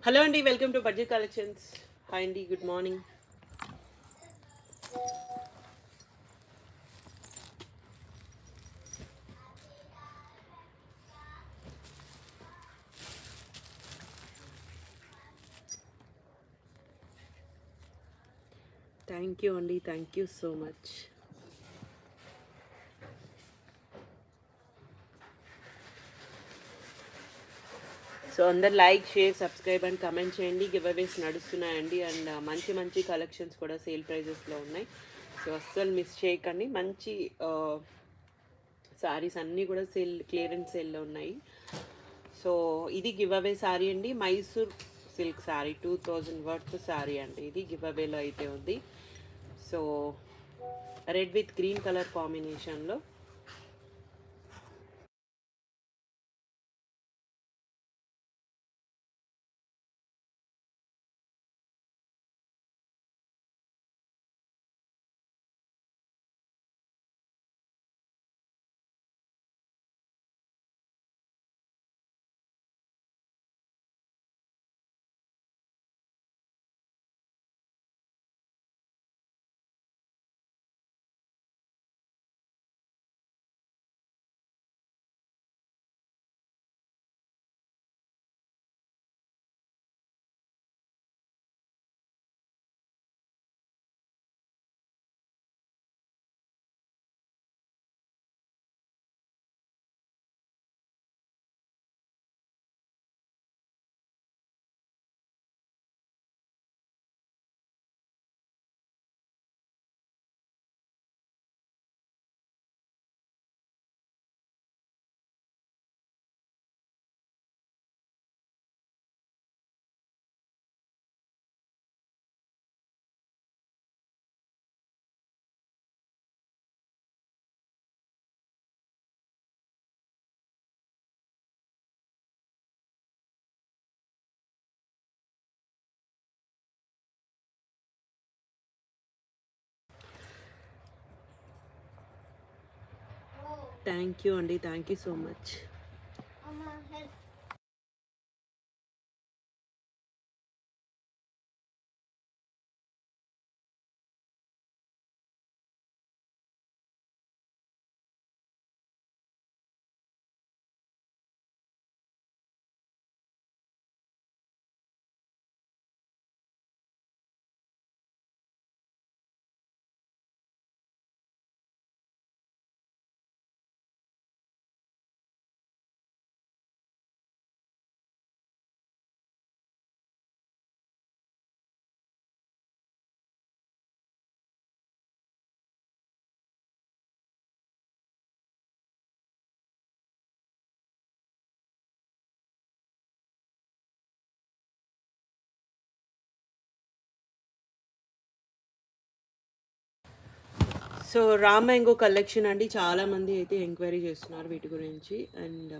Hello అండి, welcome to budget collections. Hi అండి, good morning. Thank you అండి, thank you so much. So అందరు like, share, subscribe and comment చేయండి. Giveaways నడుస్తున్నాయండి and మంచి మంచి కలెక్షన్స్ కూడా సేల్ ప్రైజెస్లో ఉన్నాయి. సో అస్సలు మిస్ చేయకండి. మంచి శారీస్ అన్నీ కూడా క్లియరెన్స్ సేల్లో ఉన్నాయి. సో ఇది గివ్ అవే శారీ అండి, మైసూర్ సిల్క్ శారీ, 2000 వర్త్ శారీ అండి. ఇది గివ్ అవేలో అయితే ఉంది. So red with green colour కాంబినేషన్లో థ్యాంక్ యూ అండి, thank you so much. So raw mango collection అండి, చాలామంది అయితే ఎంక్వైరీ చేస్తున్నారు వీటి గురించి. అండ్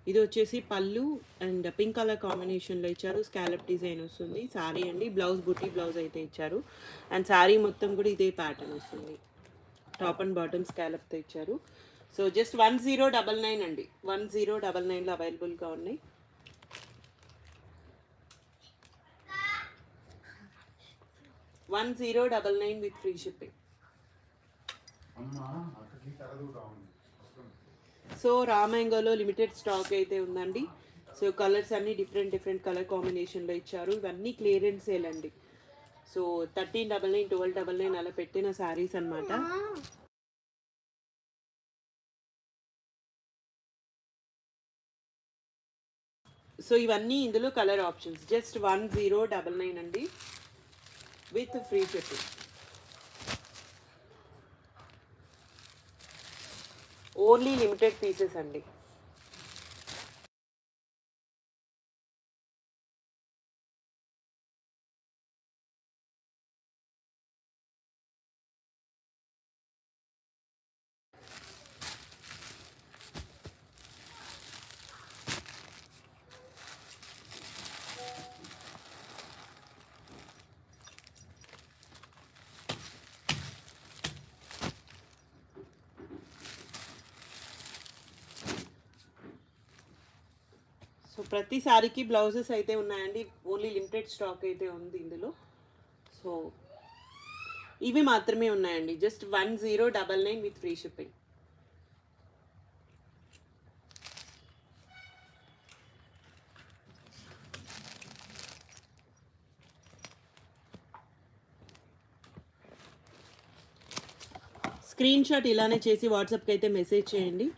ఇది వచ్చేసి పళ్ళు అండ్ పింక్ కలర్ కాంబినేషన్లో ఇచ్చారు. స్కాలప్ డిజైన్ వస్తుంది శారీ అండి. బ్లౌజ్ బుట్టి బ్లౌజ్ అయితే ఇచ్చారు. అండ్ శారీ మొత్తం కూడా ఇదే ప్యాటర్న్ వస్తుంది. టాప్ అండ్ బాటమ్ స్కాలప్తో ఇచ్చారు. సో జస్ట్ 1099 అండి, 1099లో అవైలబుల్గా ఉన్నాయి. $1099 విత్ ఫ్రీ షిప్పింగ్. సో రా మ్యాంగోలో లిమిటెడ్ స్టాక్ అయితే ఉందండి. సో కలర్స్ అన్నీ డిఫరెంట్ డిఫరెంట్ కలర్ కాంబినేషన్లో ఇచ్చారు. ఇవన్నీ క్లియరెన్స్ సేల్ అండి. సో 1399, 1299 అలా పెట్టిన శారీస్ అనమాట. సో ఇవన్నీ ఇందులో కలర్ ఆప్షన్స్. జస్ట్ 1099 అండి with free shipping. Only limited pieces అండి. ప్రతి సారీకి బ్లౌజెస్ అయితే ఉన్నాయండి. ఓన్లీ లిమిటెడ్ స్టాక్ అయితే ఉంది ఇందులో. సో ఇవి మాత్రమే ఉన్నాయండి. Just 1099 with free shipping. Screen shot ఇలానే చేసి వాట్సాప్కి అయితే మెసేజ్ చేయండి.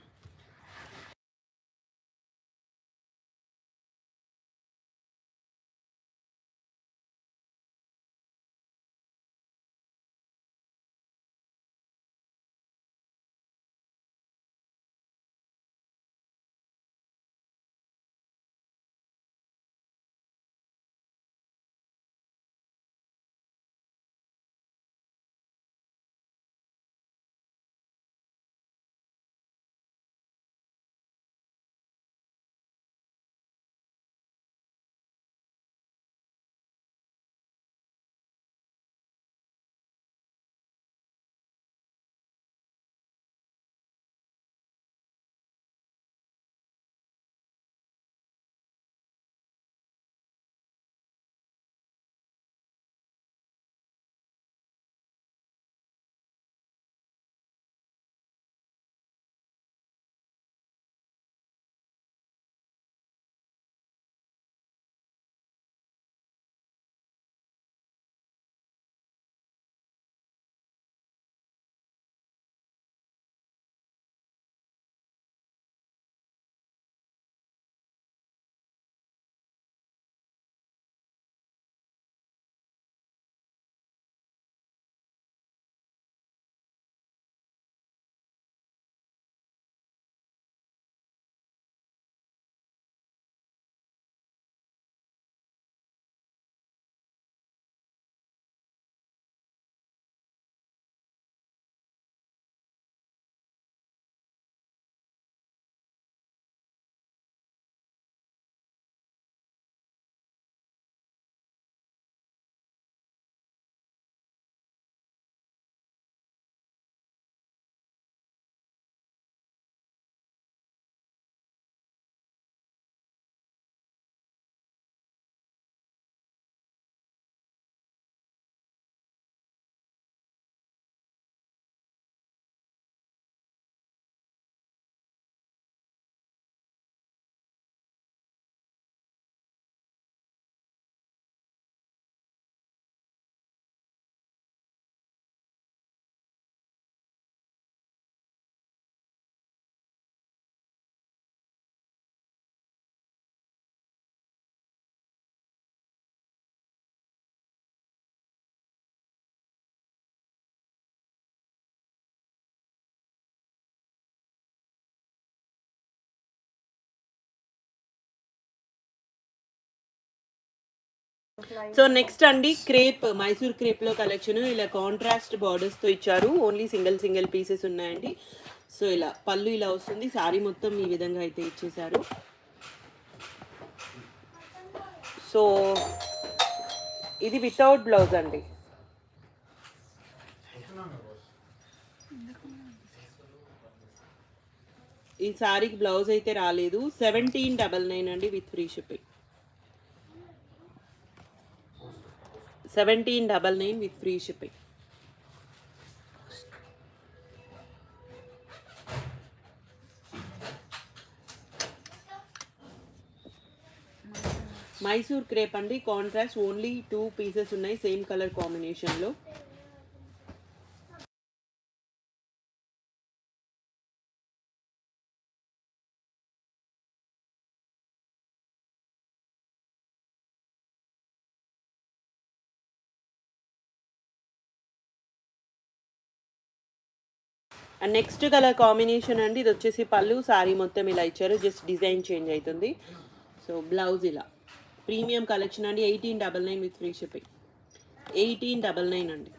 సో నెక్స్ట్ అండి క్రేప్, మైసూర్ క్రేప్లో కలెక్షన్ ఇలా కాంట్రాస్ట్ బార్డర్స్తో ఇచ్చారు. ఓన్లీ సింగిల్ సింగిల్ పీసెస్ ఉన్నాయండి. సో ఇలా పళ్ళు ఇలా వస్తుంది. శారీ మొత్తం ఈ విధంగా అయితే ఇచ్చేసారు. సో ఇది వితౌట్ బ్లౌజ్ అండి. ఈ శారీకి బ్లౌజ్ అయితే రాలేదు. 1799 అండి with free shipping. 1799 with free shipping. Mysore crepe అండి, కాంట్రాస్ట్, ఓన్లీ 2 పీసెస్ ఉన్నాయి సేమ్ కలర్ కాంబినేషన్లో. అండ్ నెక్స్ట్ కలర్ కాంబినేషన్ అండి, ఇది వచ్చేసి పళ్ళు, శారీ మొత్తం ఇలా ఇచ్చారు. జస్ట్ డిజైన్ చేంజ్ అవుతుంది. సో బ్లౌజ్ ఇలా ప్రీమియం కలెక్షన్ అండి. 1899 విత్ ఫ్రీ షిప్పింగ్. 1899 అండి.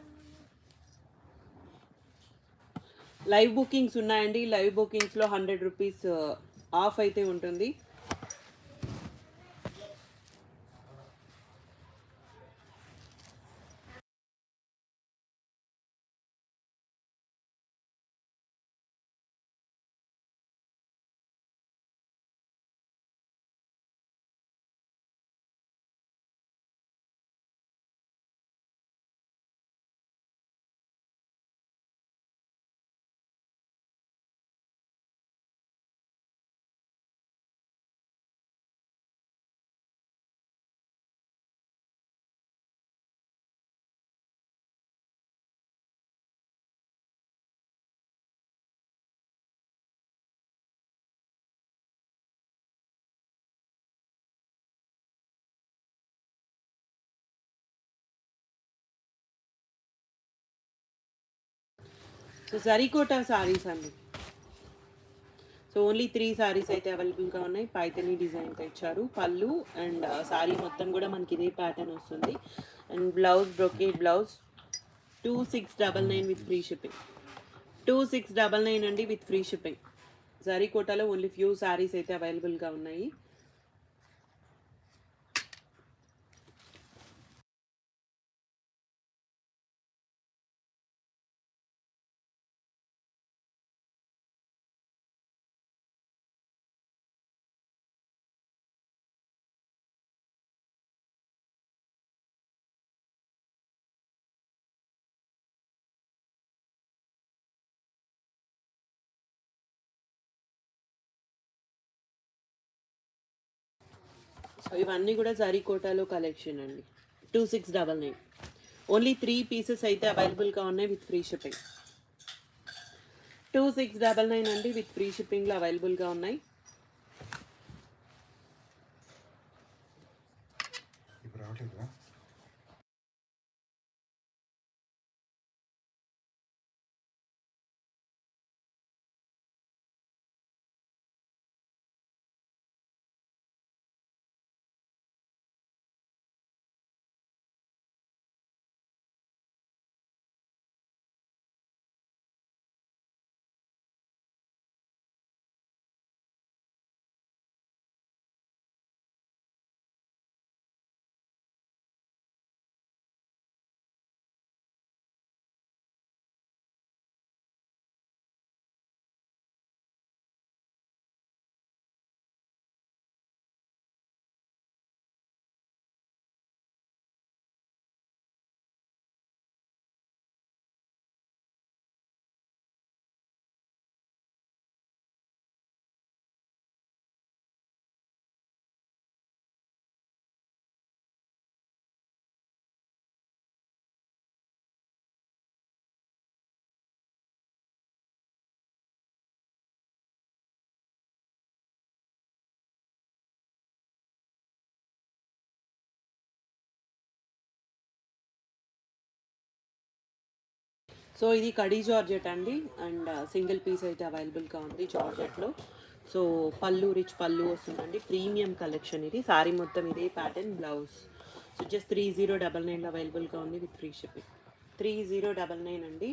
లైవ్ బుకింగ్స్ ఉన్నాయండి. లైవ్ బుకింగ్స్లో 100 రూపీస్ ఆఫ్ అయితే ఉంటుంది. సో జరీకోటా సారీస్ అండి. సో ఓన్లీ 3 సారీస్ అయితే అవైలబుల్గా ఉన్నాయి. పైతని డిజైన్తో ఇచ్చారు. పళ్ళు అండ్ సారీ మొత్తం కూడా మనకి ఇదే ప్యాటర్న్ వస్తుంది. And blouse brocade blouse 2699 with free shipping. 2699 అండి విత్ ఫ్రీ షిప్పింగ్. జరీకోటాలో ఓన్లీ ఫ్యూ సారీస్ అయితే అవైలబుల్గా ఉన్నాయి. సో ఇవన్నీ కూడా జరీకోటాలో కలెక్షన్ అండి. 2699. ఓన్లీ 3 పీసెస్ అయితే అవైలబుల్గా ఉన్నాయి విత్ ఫ్రీ షిప్పింగ్. 2699 అండి విత్ ఫ్రీ షిప్పింగ్లో అవైలబుల్గా ఉన్నాయి. సో ఇది కడీ జార్జెట్ అండి అండ్ సింగిల్ పీస్ అయితే అవైలబుల్గా ఉంది జార్జెట్లో. సో పళ్ళు రిచ్ పళ్ళు వస్తుందండి. ప్రీమియం కలెక్షన్ ఇది. సారీ మొత్తం ఇదే ప్యాటర్న్ బ్లౌజ్. సో జస్ట్ 3099 అవైలబుల్గా ఉంది విత్ ఫ్రీ షిప్పింగ్. 3099 అండి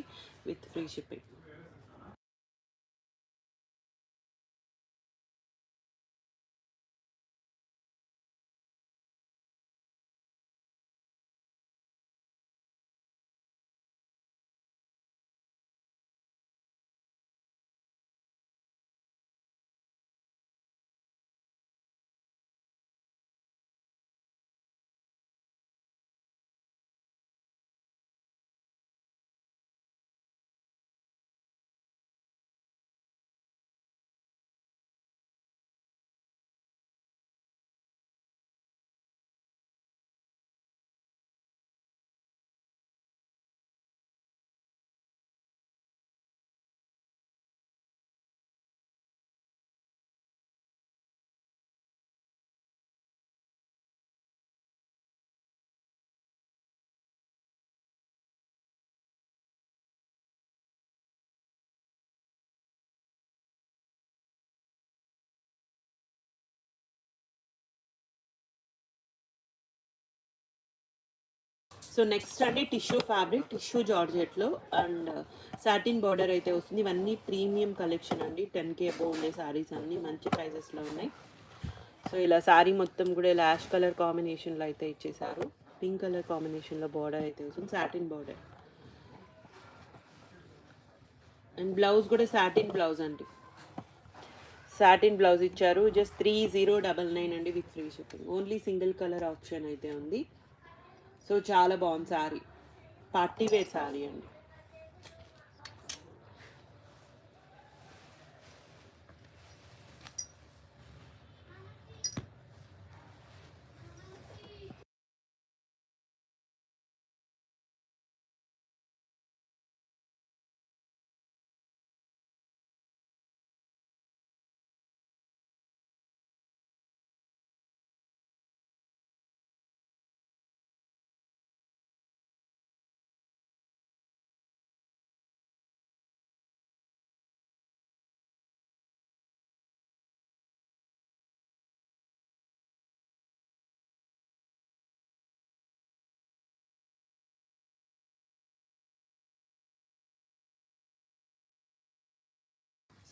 with free shipping. So next అండి టిష్యూ ఫ్యాబ్రిక్, టిష్యూ జార్జెట్లో అండ్ సాటిన్ బార్డర్ అయితే వస్తుంది. ఇవన్నీ ప్రీమియం కలెక్షన్ అండి. 10K అబోవ్ ఉండే శారీస్ అన్నీ మంచి ప్రైజెస్లో ఉన్నాయి. సో ఇలా శారీ మొత్తం కూడా ఇలా యాష్ కలర్ కాంబినేషన్లో అయితే ఇచ్చేసారు. పింక్ కలర్ కాంబినేషన్లో బార్డర్ అయితే వస్తుంది, సాటిన్ బార్డర్. అండ్ బ్లౌజ్ కూడా సాటిన్ బ్లౌజ్ అండి. సాటిన్ బ్లౌజ్ ఇచ్చారు. జస్ట్ 3099 అండి with free shipping. Only single colour option అయితే ఉంది. సో చాలా బాగుంది శారీ. పార్టీ వేర్ శారీ అండి.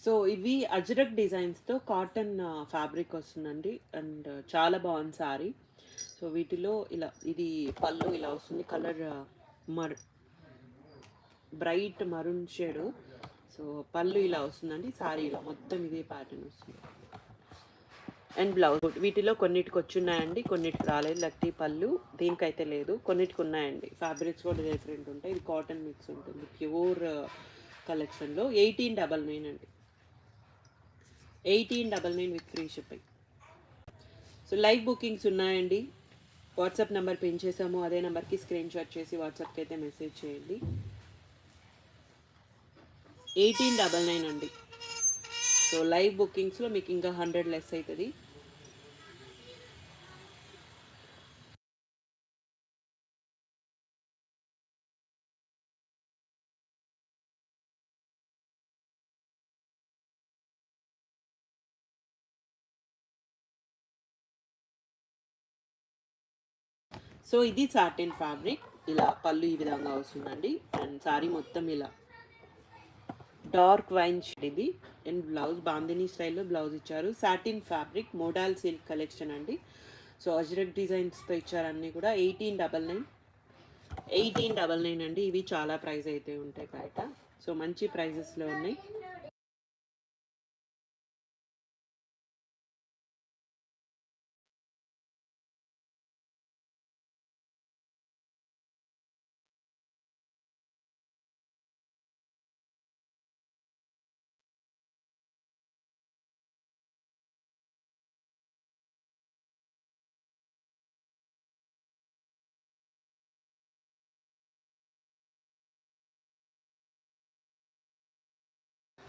సో ఇవి అజ్రక్ డిజైన్స్తో కాటన్ ఫ్యాబ్రిక్ వస్తుందండి. అండ్ చాలా బాగుంది సారీ. సో వీటిలో ఇలా ఇది పళ్ళు ఇలా వస్తుంది. కలర్ మర్ బ్రైట్ మరూన్ షేడ్. సో పళ్ళు ఇలా వస్తుందండి. సారీ ఇలా మొత్తం ఇదే ప్యాటర్న్ వస్తుంది. అండ్ బ్లౌజ్ వీటిలో కొన్నిటికి వచ్చున్నాయండి, కొన్నిటికి రాలేదు. లక్టీ పళ్ళు దీనికైతే లేదు, కొన్నిటికి ఉన్నాయండి. ఫ్యాబ్రిక్స్ కూడా డిఫరెంట్ ఉంటాయి. ఇది కాటన్ మిక్స్ ఉంటుంది ప్యూర్ కలెక్షన్లో. 1899 అండి, 1899 with free shipping. So live bookings ఉన్నాయండి. వాట్సాప్ నెంబర్ పిన్ చేసాము, అదే నెంబర్కి స్క్రీన్ షాట్ చేసి వాట్సాప్కి అయితే మెసేజ్ చేయండి. 1899 అండి. సో లైవ్ బుకింగ్స్లో మీకు ఇంకా 100 లెస్ అవుతుంది. సో ఇది సాటిన్ ఫ్యాబ్రిక్, ఇలా పళ్ళు ఈ విధంగా వస్తుందండి. అండ్ సారీ మొత్తం ఇలా డార్క్ వైన్ షేడ్ ఇది. అండ్ బ్లౌజ్ బాందినీ స్టైల్లో బ్లౌజ్ ఇచ్చారు. Satin fabric modal silk collection అండి. సో అజ్రక్ డిజైన్స్తో ఇచ్చారు అన్నీ కూడా. 1899 అండి. ఇవి చాలా ప్రైస్ అయితే ఉంటాయి బయట. సో మంచి ప్రైజెస్లో ఉన్నాయి.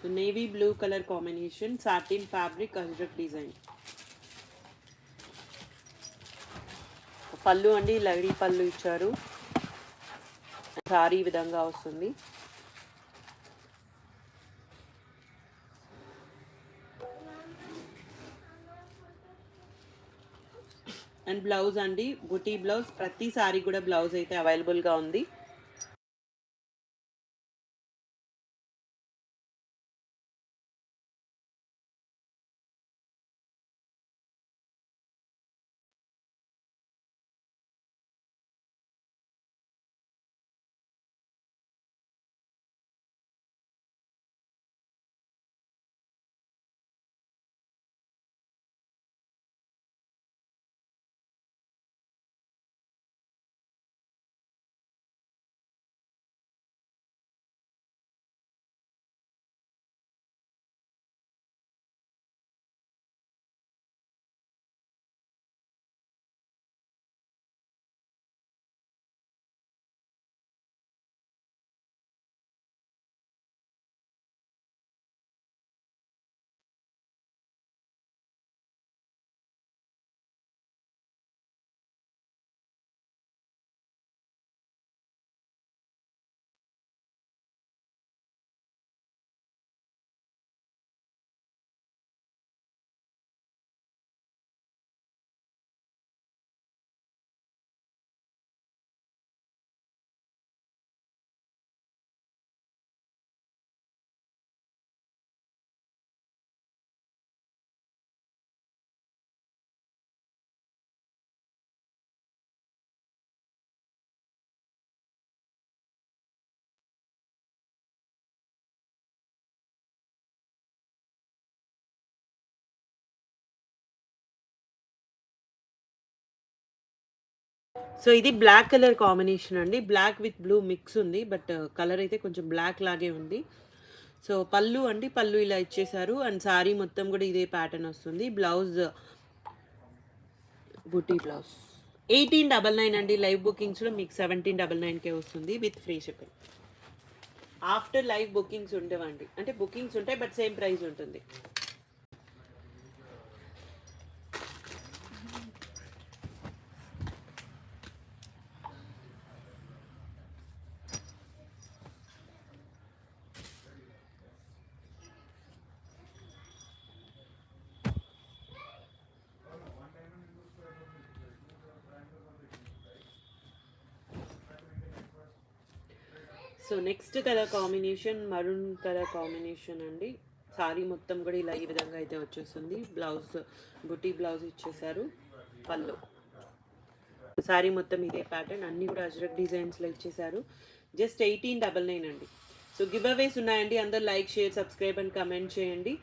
So navy blue colour combination, satin fabric, ajrak design. పళ్ళు అండి లగడీ పళ్ళు ఇచ్చారు. సారీ ఈ విధంగా వస్తుంది. అండ్ బ్లౌజ్ అండి బుటీ బ్లౌజ్. ప్రతి సారీ కూడా బ్లౌజ్ అయితే అవైలబుల్గా ఉంది. సో ఇది బ్లాక్ కలర్ కాంబినేషన్ అండి. బ్లాక్ విత్ బ్లూ మిక్స్ ఉంది, బట్ కలర్ అయితే కొంచెం బ్లాక్ లాగే ఉంది. సో పళ్ళు అండి, పళ్ళు ఇలా ఇచ్చేసారు. అండ్ సారీ మొత్తం కూడా ఇదే ప్యాటర్న్ వస్తుంది. బ్లౌజ్ బుటీ బ్లౌజ్. 1899 అండి. లైవ్ బుకింగ్స్లో మీకు 1799కే వస్తుంది with free shipping. After live bookings ఉండవండి, అంటే బుకింగ్స్ ఉంటాయి బట్ సేమ్ ప్రైస్ ఉంటుంది. So next colour combination maroon colour combination అండి. సారీ మొత్తం కూడా ఇలా ఈ విధంగా అయితే వచ్చేస్తుంది. బ్లౌజ్ బుటీ బ్లౌజ్ ఇచ్చేసారు. పళ్ళు సారీ మొత్తం ఇదే ప్యాటర్న్, అన్నీ కూడా అజ్రక్ డిజైన్స్లో ఇచ్చేసారు. జస్ట్ 1899 అండి. సో గివ్ అవేస్ ఉన్నాయండి. అందరు like, share, subscribe and comment చేయండి.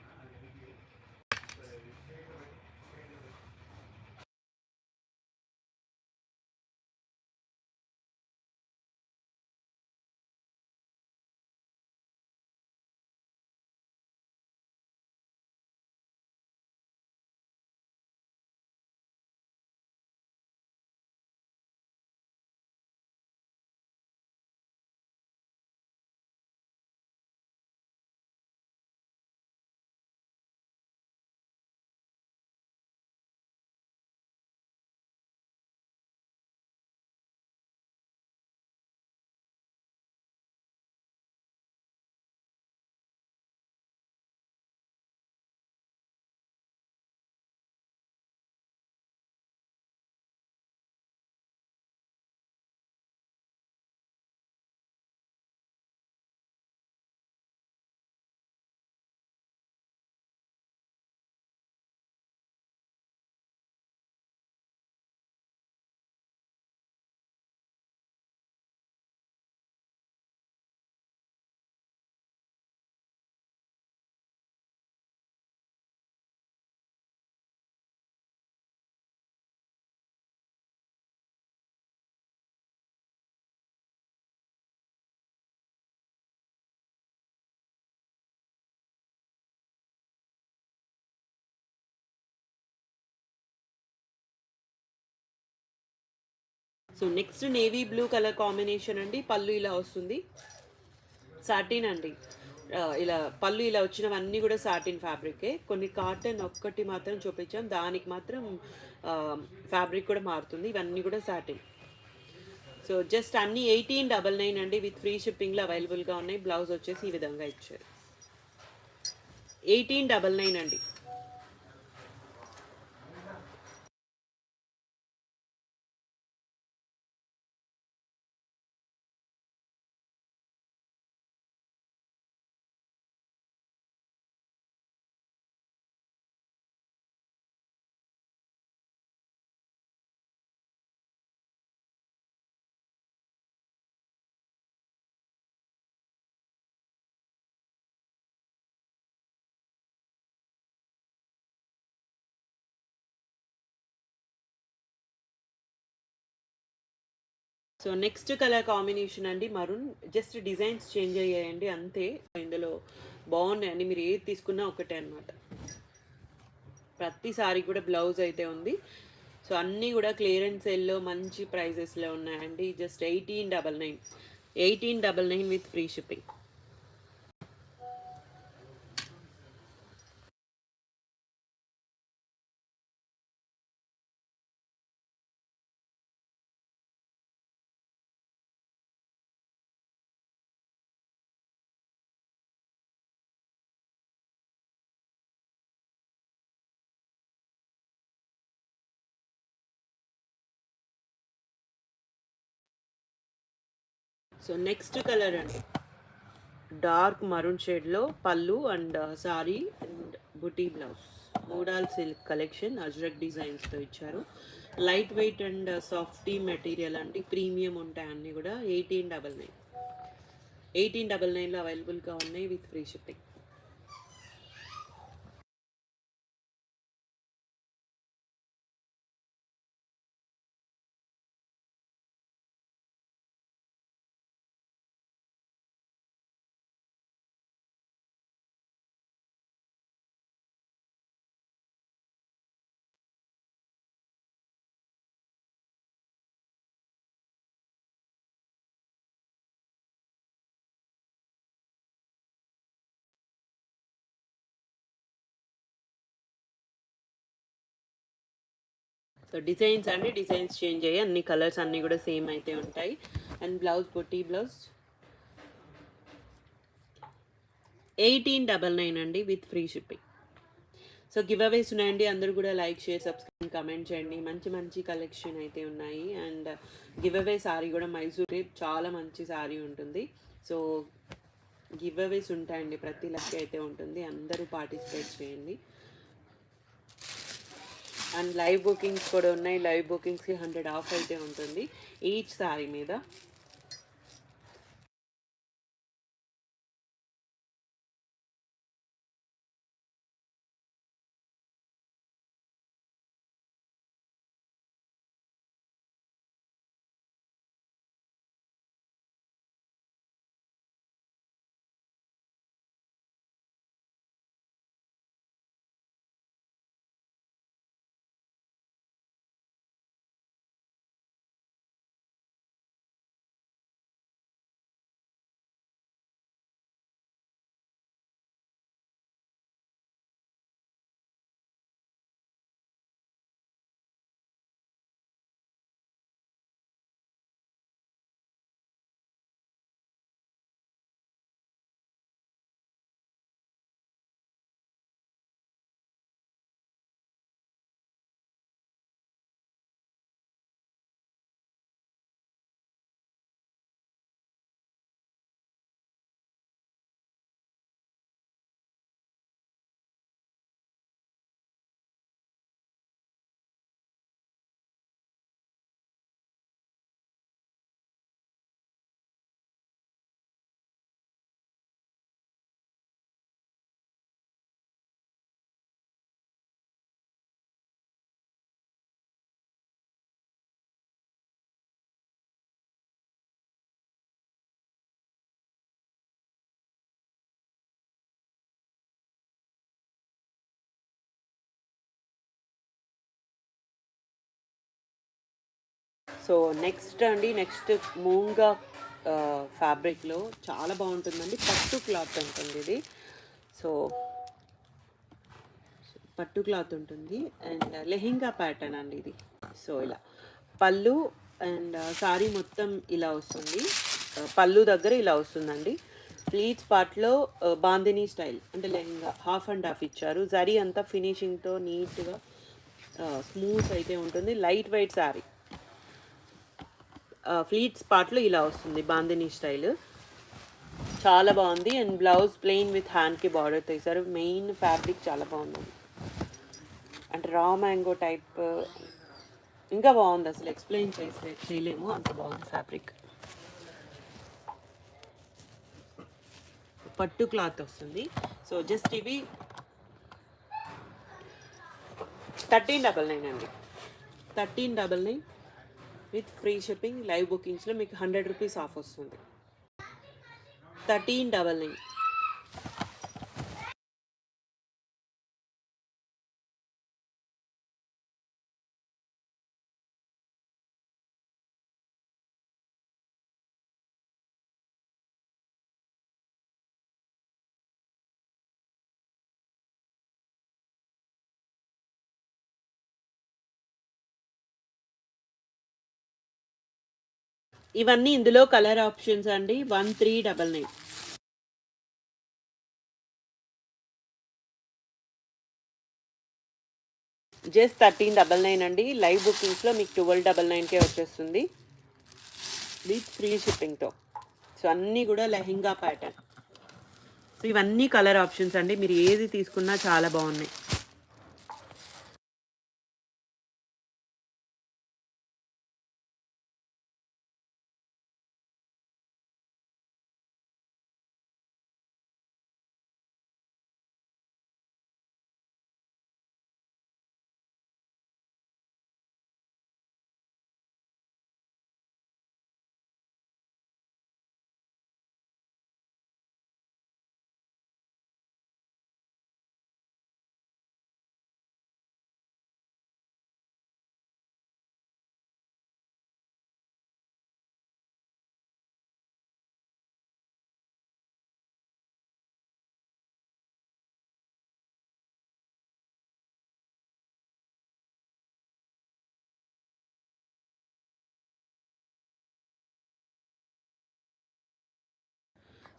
So next navy blue colour combination అండి. పళ్ళు ఇలా వస్తుంది. సాటిన్ అండి. ఇలా పళ్ళు ఇలా వచ్చినవన్నీ కూడా సాటిన్ ఫ్యాబ్రికే. కొన్ని కాటన్ ఒక్కటి మాత్రం చూపించాం, దానికి మాత్రం ఫ్యాబ్రిక్ కూడా మారుతుంది. ఇవన్నీ కూడా సాటిన్. సో జస్ట్ అన్నీ 1899 అండి. విత్ ఫ్రీ షిప్పింగ్లో అవైలబుల్గా ఉన్నాయి. బ్లౌజ్ వచ్చేసి ఈ విధంగా ఇచ్చారు. 1899 అండి. సో నెక్స్ట్ కలర్ కాంబినేషన్ అండి మరూన్. జస్ట్ డిజైన్స్ చేంజ్ అయ్యాయండి అంతే. ఇందులో బాగున్నాయండి, మీరు ఏది తీసుకున్నా ఒకటే అనమాట. ప్రతిసారి కూడా బ్లౌజ్ అయితే ఉంది. సో అన్నీ కూడా క్లియరెన్స్ సేల్లో మంచి ప్రైజెస్లో ఉన్నాయండి. Just 1899 with free shipping. So next colour అండి డార్క్ మరూన్ షేడ్లో పళ్ళు అండ్ సారీ అండ్ బుటీ బ్లౌజ్. మోడాల్ సిల్క్ కలెక్షన్ అజ్రక్ డిజైన్స్తో ఇచ్చారు. Light weight and soft material అండి. ప్రీమియం ఉంటాయి అన్నీ కూడా. 1899లో అవైలబుల్గా ఉన్నాయి with free shipping. So designs అండి, డిజైన్స్ చేంజ్ అయ్యి అన్ని కలర్స్ అన్నీ కూడా సేమ్ అయితే ఉంటాయి. అండ్ బ్లౌజ్ బొట్టి బ్లౌజ్ 1899 అండి with free shipping. So giveaways ఉన్నాయండి. అందరూ కూడా లైక్, షేర్, సబ్స్క్రైబ్, కమెంట్ చేయండి. మంచి మంచి కలెక్షన్ అయితే ఉన్నాయి. అండ్ గివ్ అవే సారీ కూడా మైసూర్ చాలా మంచి సారీ ఉంటుంది. సో గివ్ అవేస్ ఉంటాయండి, ప్రతి లక్కీ అయితే ఉంటుంది, అందరూ పార్టిసిపేట్ చేయండి. అండ్ లైవ్ బుకింగ్స్ కూడా ఉన్నాయి. లైవ్ బుకింగ్స్కి 100 ఆఫ్ అయితే ఉంటుంది ఈచ్ సారీ మీద. సో నెక్స్ట్ అండి, నెక్స్ట్ మూంగా ఫ్యాబ్రిక్లో చాలా బాగుంటుందండి. పట్టు క్లాత్ ఉంటుంది ఇది. సో పట్టు క్లాత్ ఉంటుంది అండ్ లెహెంగా ప్యాటర్న్ అండి ఇది. సో ఇలా పళ్ళు అండ్ సారీ మొత్తం ఇలా వస్తుంది. పళ్ళు దగ్గర ఇలా వస్తుందండి. ప్లీట్స్ పార్ట్లో బాందినీ స్టైల్ అంటే లెహెంగా హాఫ్ అండ్ హాఫ్ ఇచ్చారు. జరీ అంతా ఫినిషింగ్తో నీట్గా స్మూత్ అయితే ఉంటుంది. Light weight sari. ఫ్లీట్స్ పార్ట్లో ఇలా వస్తుంది బాందినీ స్టైల్, చాలా బాగుంది. అండ్ బ్లౌజ్ ప్లెయిన్ విత్ హ్యాండ్కి బార్డర్ తీసారు. మెయిన్ ఫ్యాబ్రిక్ చాలా బాగుంది, అంటే రా మ్యాంగో టైప్, ఇంకా బాగుంది, అసలు ఎక్స్ప్లెయిన్ చేయలేము, అంత బాగుంది ఫ్యాబ్రిక్. పట్టు క్లాత్ వస్తుంది. సో జస్ట్ ఇవి 1399 అండి. 1399 విత్ ఫ్రీ షిప్పింగ్. లైవ్ బుకింగ్స్లో మీకు 100 రూపీస్ ఆఫ్ వస్తుంది. 1399. ఇవన్నీ ఇందులో కలర్ ఆప్షన్స్ అండి. 1399. జస్ట్ 1399 అండి. లైవ్ బుకింగ్స్లో మీకు 1299కే వచ్చేస్తుంది విత్ ఫ్రీ షిప్పింగ్తో. సో అన్నీ కూడా లెహెంగా ప్యాటర్న్. సో ఇవన్నీ కలర్ ఆప్షన్స్ అండి, మీరు ఏది తీసుకున్నా చాలా బాగున్నాయి.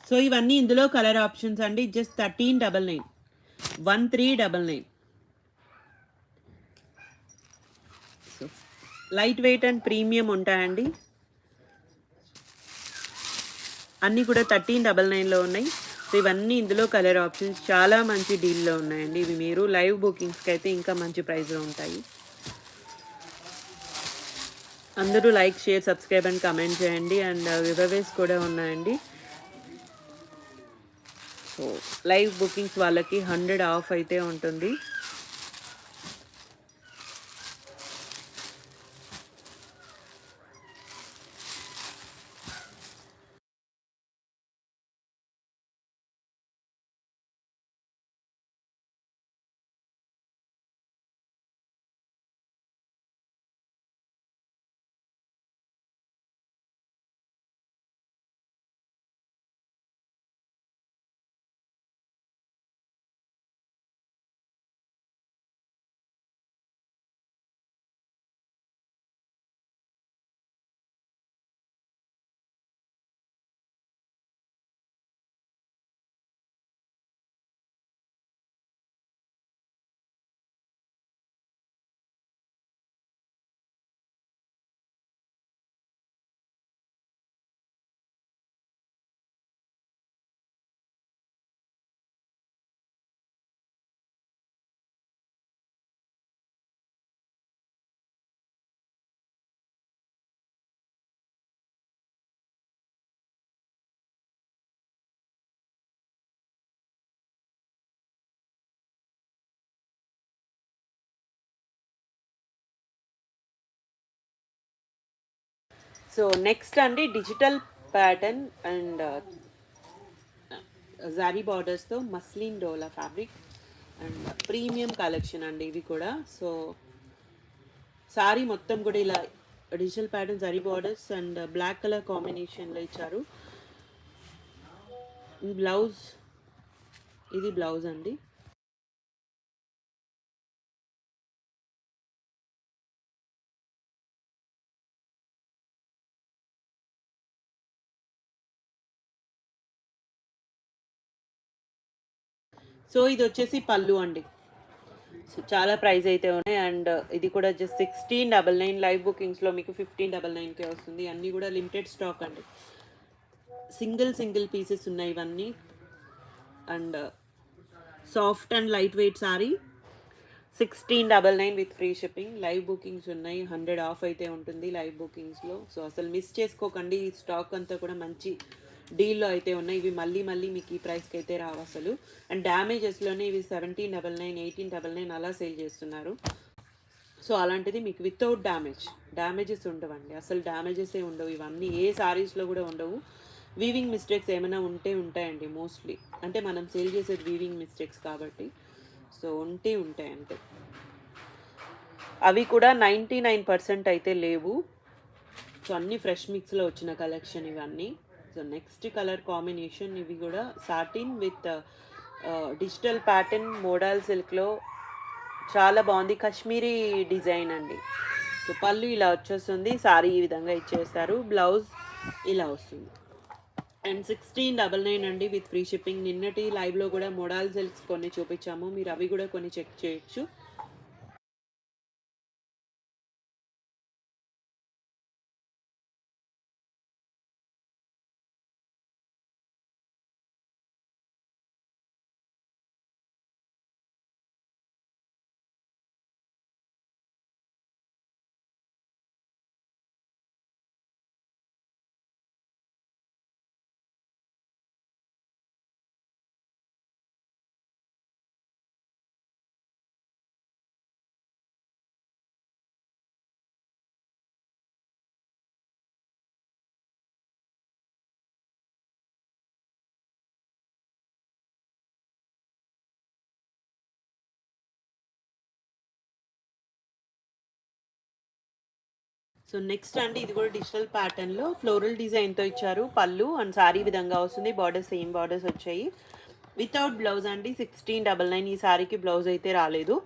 సో ఇవన్నీ ఇందులో కలర్ ఆప్షన్స్ అండి. Just 1399, 1399. So light weight and premium ఉంటాయండి. అన్నీ కూడా 1399లో ఉన్నాయి. సో ఇవన్నీ ఇందులో కలర్ ఆప్షన్స్ చాలా మంచి డీల్‌లో ఉన్నాయండి. ఇవి మీరు లైవ్ బుకింగ్స్‌కి అయితే ఇంకా మంచి ప్రైస్‌లో ఉంటాయి. అందరూ like, share, subscribe and comment చేయండి. అండ్ గివ్‌అవేస్ కూడా ఉన్నాయండి. సో లైవ్ బుకింగ్స్ వాళ్ళకి 100 ఆఫ్ అయితే ఉంటుంది. సో నెక్స్ట్ అండి డిజిటల్ ప్యాటర్న్ అండ్ జారీ బార్డర్స్తో మస్లిన్ డోలా ఫ్యాబ్రిక్ అండ్ ప్రీమియం కలెక్షన్ అండి ఇవి కూడా. సో సారీ మొత్తం కూడా ఇలా digital pattern zari borders and black colour కాంబినేషన్లో ఇచ్చారు. ఈ బ్లౌజ్, ఇది బ్లౌజ్ అండి. సో ఇది వచ్చేసి పళ్ళు అండి. సో చాలా ప్రైస్ అయితే ఉన్నాయి. అండ్ ఇది కూడా జస్ట్ 1699, లైవ్ బుకింగ్స్లో మీకు 1599కే వస్తుంది. అన్నీ కూడా లిమిటెడ్ స్టాక్ అండి. సింగిల్ పీసెస్ ఉన్నాయి ఇవన్నీ. And soft and light weight sorry 1699 with free shipping. Live bookings ఉన్నాయి, 100 ఆఫ్ అయితే ఉంటుంది లైవ్ బుకింగ్స్లో. సో అసలు మిస్ చేసుకోకండి. ఈ స్టాక్ అంతా కూడా మంచి డీల్లో అయితే ఉన్నాయి. ఇవి మళ్ళీ మళ్ళీ మీకు ఈ ప్రైస్కి అయితే రావు అసలు. అండ్ డ్యామేజెస్లోనే ఇవి 1799, 1899 అలా సేల్ చేస్తున్నారు. సో అలాంటిది మీకు వితౌట్ డ్యామేజెస్ ఉండవండి. అసలు డ్యామేజెసే ఉండవు. ఇవన్నీ ఏ సారీస్లో కూడా ఉండవు. వీవింగ్ మిస్టేక్స్ ఏమైనా ఉంటాయండి మోస్ట్లీ. అంటే మనం సేల్ చేసేది వీవింగ్ మిస్టేక్స్ కాబట్టి సో ఉంటాయి అంతే. అవి కూడా 99% అయితే లేవు. సో అన్నీ ఫ్రెష్ మిక్స్లో వచ్చిన కలెక్షన్ ఇవన్నీ. సో నెక్స్ట్ కలర్ కాంబినేషన్ ఇవి కూడా satin with digital pattern modal సిల్క్లో చాలా బాగుంది. కాశ్మీరీ డిజైన్ అండి. సో పళ్ళు ఇలా వచ్చేస్తుంది, సారీ ఈ విధంగా ఇచ్చేస్తారు, బ్లౌజ్ ఇలా వస్తుంది. అండ్ 1699 అండి విత్ ఫ్రీ షిప్పింగ్. నిన్నటి లైవ్లో కూడా మోడల్ సిల్క్స్ కొన్ని చూపించాము, మీరు అవి కూడా కొన్ని చెక్ చేయొచ్చు. సో నెక్స్ట్ అండి ఇది కూడా డిజిటల్ ప్యాటర్న్లో ఫ్లోరల్ డిజైన్తో ఇచ్చారు. పళ్ళు అండ్ సారీ విధంగా వస్తుంది. బార్డర్స్ సేమ్ బార్డర్స్ వచ్చాయి. వితౌట్ బ్లౌజ్ అండి 1699. ఈ సారీకి బ్లౌజ్ అయితే రాలేదు.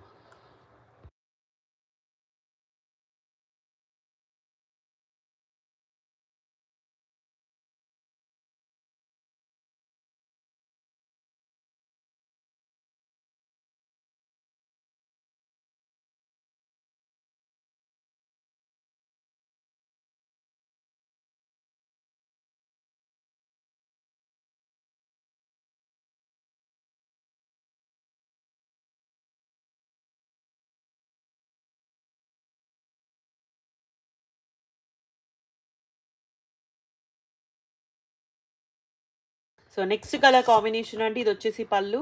సో నెక్స్ట్ కలర్ కాంబినేషన్ అండి, ఇది వచ్చేసి పళ్ళు.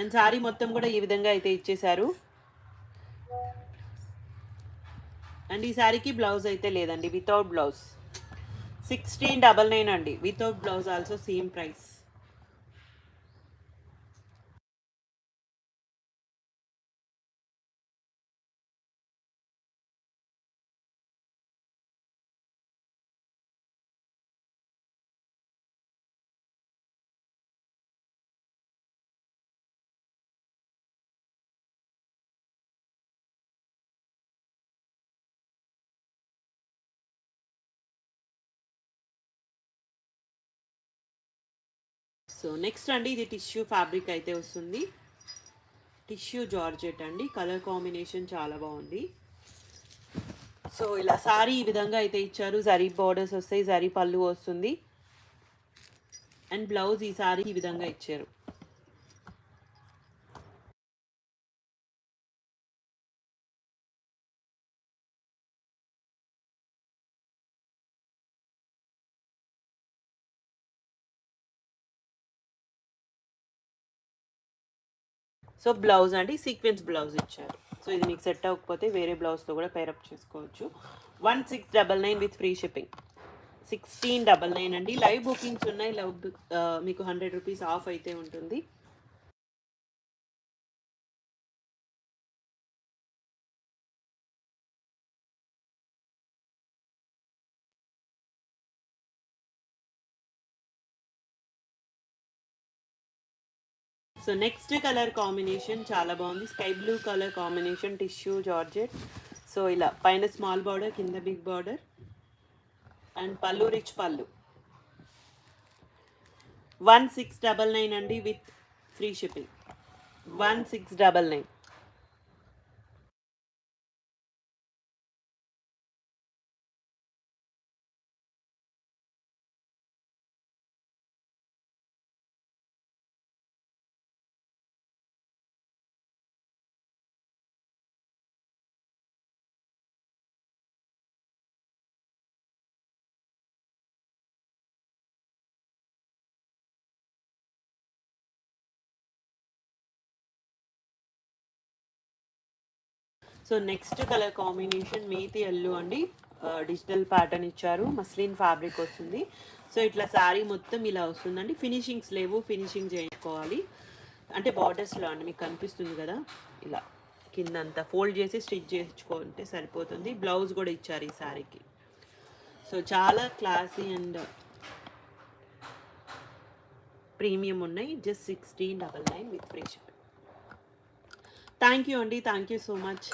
అండ్ శారీ మొత్తం కూడా ఈ విధంగా అయితే ఇచ్చేశారు. అండ్ ఈ శారీకి బ్లౌజ్ అయితే లేదండి, వితౌట్ బ్లౌజ్. 1699 అండి, without blouse also same price. So next అండి, ఇది టిష్యూ ఫ్యాబ్రిక్ అయితే వస్తుంది. టిష్యూ జార్జెట్ అండి, కలర్ కాంబినేషన్ చాలా బాగుంది. సో ఇలా సారీ ఈ విధంగా అయితే ఇచ్చారు, జరీ బార్డర్స్ వస్తాయి, జరీ పళ్ళు వస్తుంది. అండ్ బ్లౌజ్ ఈ సారీ ఈ విధంగా ఇచ్చారు. సో బ్లౌజ్ అండి, సీక్వెన్స్ బ్లౌజ్ ఇచ్చారు. సో ఇది మీకు సెట్ అవ్వకపోతే వేరే బ్లౌజ్తో కూడా పేరప్ చేసుకోవచ్చు. 1699 విత్ ఫ్రీ షిప్పింగ్. 1699 అండి. లైవ్ బుకింగ్స్ ఉన్నాయి. మీకు 100 రూపీస్ ఆఫ్ అయితే ఉంటుంది. సో నెక్స్ట్ కలర్ కాంబినేషన్ చాలా బాగుంది, sky blue colour combination, tissue georgette. So ఇలా పైన స్మాల్ బార్డర్, కింద బిగ్ బార్డర్, అండ్ పళ్ళు రిచ్ పళ్ళు. 1699 అండి with free shipping. 1699. So next colour combination methi yellow అండి, డిజిటల్ ప్యాటర్న్ ఇచ్చారు, మస్లిన్ ఫ్యాబ్రిక్ వస్తుంది. సో ఇట్లా శారీ మొత్తం ఇలా వస్తుందండి. ఫినిషింగ్స్ లేవు, ఫినిషింగ్ చేయించుకోవాలి. అంటే బార్డర్స్లో అండి, మీకు కనిపిస్తుంది కదా, ఇలా కిందంతా ఫోల్డ్ చేసి స్టిచ్ చేయించుకుంటే సరిపోతుంది. బ్లౌజ్ కూడా ఇచ్చారు ఈ శారీకి. సో చాలా క్లాసీ అండ్ ప్రీమియం ఉన్నాయి. Just 1699 with free shipping. Thank you అండి, thank you so much.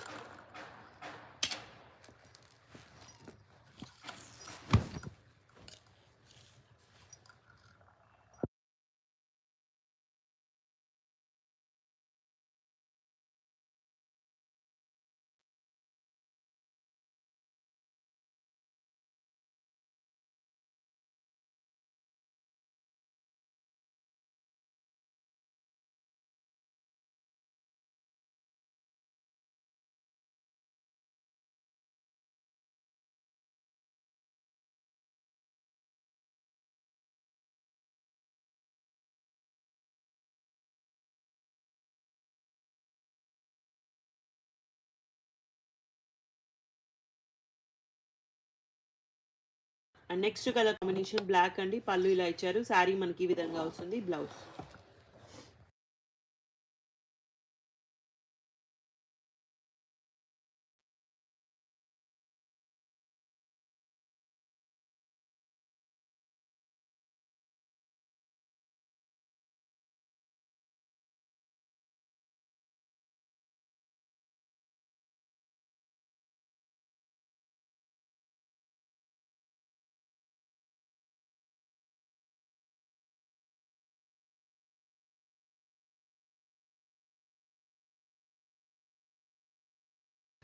And next colour combination black అండి, పళ్ళు ఇలా ఇచ్చారు, శారీ మనకి ఈ విధంగా వస్తుంది, blouse.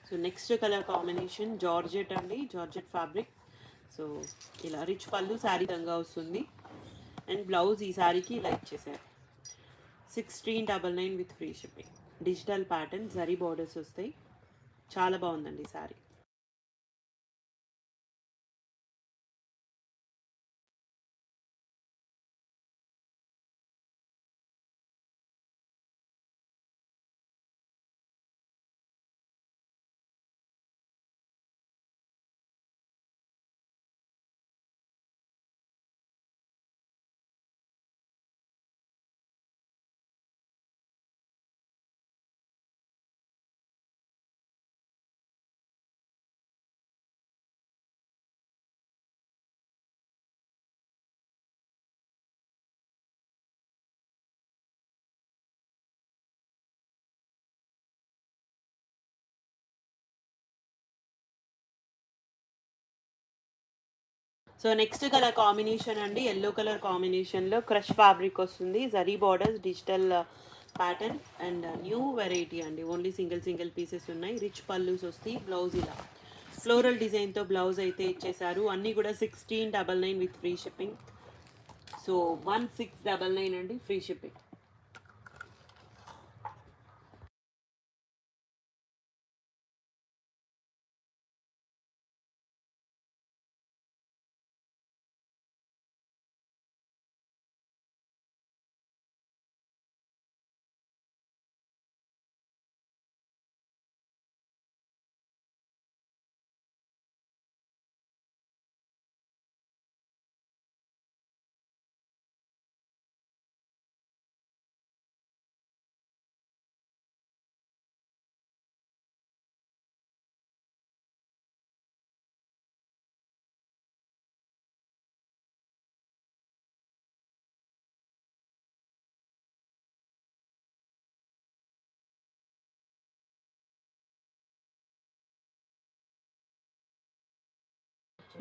So next colour combination georgette అండి, జార్జెట్ ఫ్యాబ్రిక్. సో ఇలా రిచ్ పళ్ళు శారీ విధంగా వస్తుంది. అండ్ బ్లౌజ్ ఈ శారీకి ఇలా ఇచ్చేసారు. 1699 with free shipping. Digital pattern, zari borders వస్తాయి. చాలా బాగుందండి sari. So next colour combination అండి, ఎల్లో కలర్ కాంబినేషన్లో క్రష్ ఫ్యాబ్రిక్ వస్తుంది, zari borders, digital pattern and new variety అండి. ఓన్లీ సింగిల్ సింగిల్ పీసెస్ ఉన్నాయి. రిచ్ పల్లూస్ వస్తాయి. బ్లౌజ్ ఇలా ఫ్లోరల్ డిజైన్తో బ్లౌజ్ అయితే ఇచ్చేసారు. అన్నీ కూడా 1699 విత్ ఫ్రీ షిప్పింగ్. సో 1699 అండి, free shipping.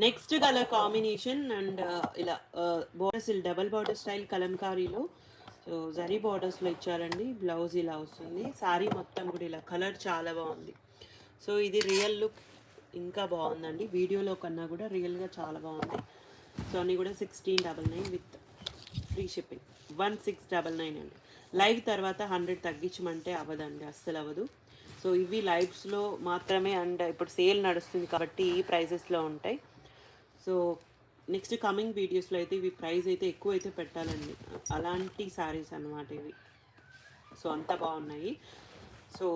Next colour combination and ఇలా బోర్డర్స్, డబల్ బార్డర్ స్టైల్ కలంకారీలో సో జరీ బార్డర్స్లో ఇచ్చారండి. బ్లౌజ్ ఇలా వస్తుంది. శారీ మొత్తం కూడా ఇలా కలర్ చాలా బాగుంది. సో ఇది రియల్ లుక్ ఇంకా బాగుందండి, వీడియోలో కన్నా కూడా రియల్గా చాలా బాగుంది. సో అన్నీ కూడా 1699 విత్ ఫ్రీ షిప్పింగ్. 1699 అండి. లైవ్ తర్వాత 100 తగ్గించమంటే అవ్వదండి, అస్సలు అవ్వదు. సో ఇవి లైవ్స్లో మాత్రమే అండ్ ఇప్పుడు సేల్ నడుస్తుంది కాబట్టి ఈ ప్రైజెస్లో ఉంటాయి. సో నెక్స్ట్ కమింగ్ వీడియోస్లో అయితే ఇవి ప్రైస్ అయితే ఎక్కువ అయితే పెట్టాలండి, అలాంటి శారీస్ అన్నమాట ఇవి. సో అంత బాగున్నాయి. సో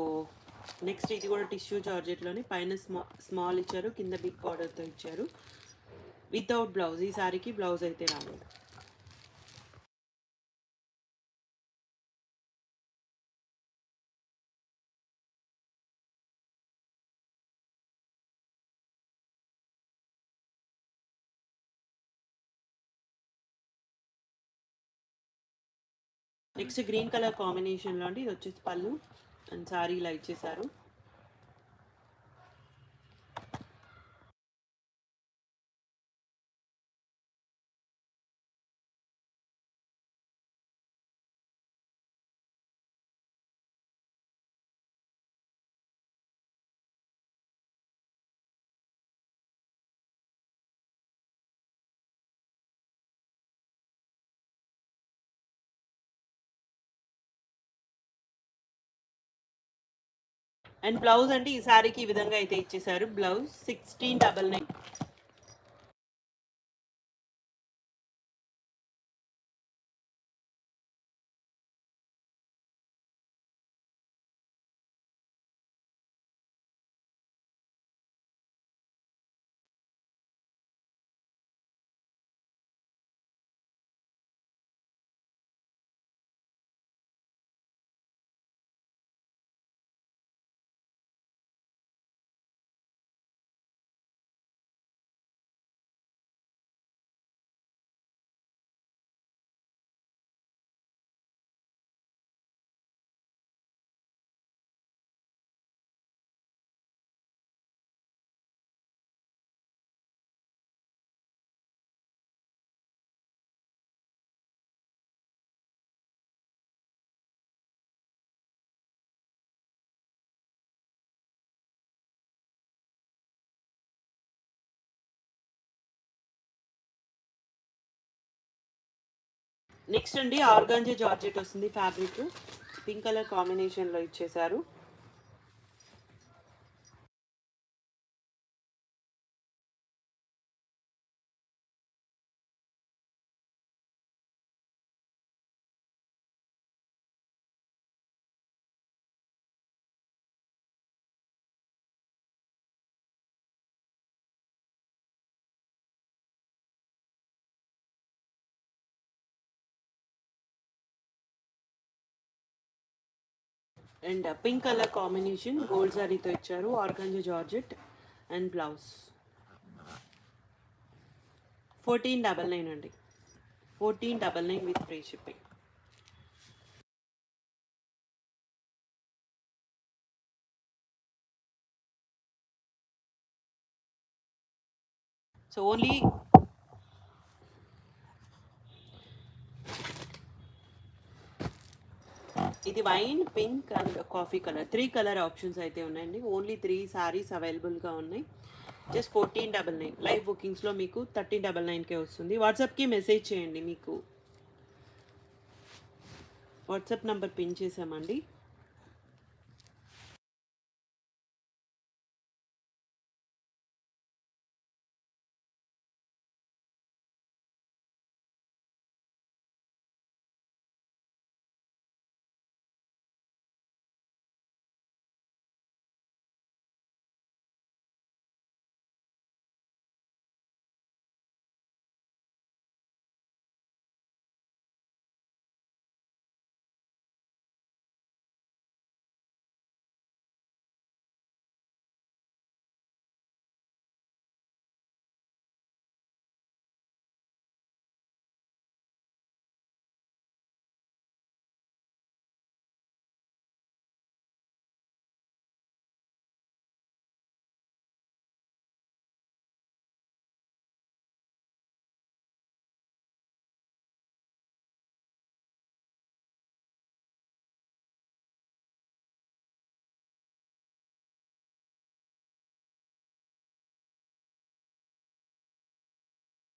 నెక్స్ట్ ఇది కూడా టిష్యూ జార్జెట్లోని పైన స్మాల్ ఇచ్చారు, కింద బిగ్ బార్డర్తో ఇచ్చారు, వితౌట్ బ్లౌజ్. ఈ శారీకి బ్లౌజ్ అయితే రాలేదు. నెక్స్ట్ గ్రీన్ కలర్ కాంబినేషన్లో అండి, ఇది వచ్చేసి పళ్ళు అండ్ శారీ ఇలా ఇచ్చేసారు. అండ్ బ్లౌజ్ అంటే ఈ శారీకి ఈ విధంగా అయితే ఇచ్చేసారు. బ్లౌజ్ 1699. నెక్స్ట్ అండి ఆర్గాంజా జార్జెట్ వస్తుంది, ఫ్యాబ్రిక్ పింక్ కలర్ కాంబినేషన్లో ఇచ్చేసారు. And pink colour combination gold సారీతో ఇచ్చారు. ఆర్గాంజా జార్జెట్ అండ్ బ్లౌజ్ 1499 అండి. 1499 with free shipping. So only ఇది wine, pink and coffee colour, 3 colour options అయితే ఉన్నాయండి. ఓన్లీ 3 సారీస్ అవైలబుల్గా ఉన్నాయి. జస్ట్ 1499. లైవ్ బుకింగ్స్లో మీకు 1399కే వస్తుంది. వాట్సాప్కి మెసేజ్ చేయండి. మీకు వాట్సాప్ నెంబర్ పిన్ చేసామండి.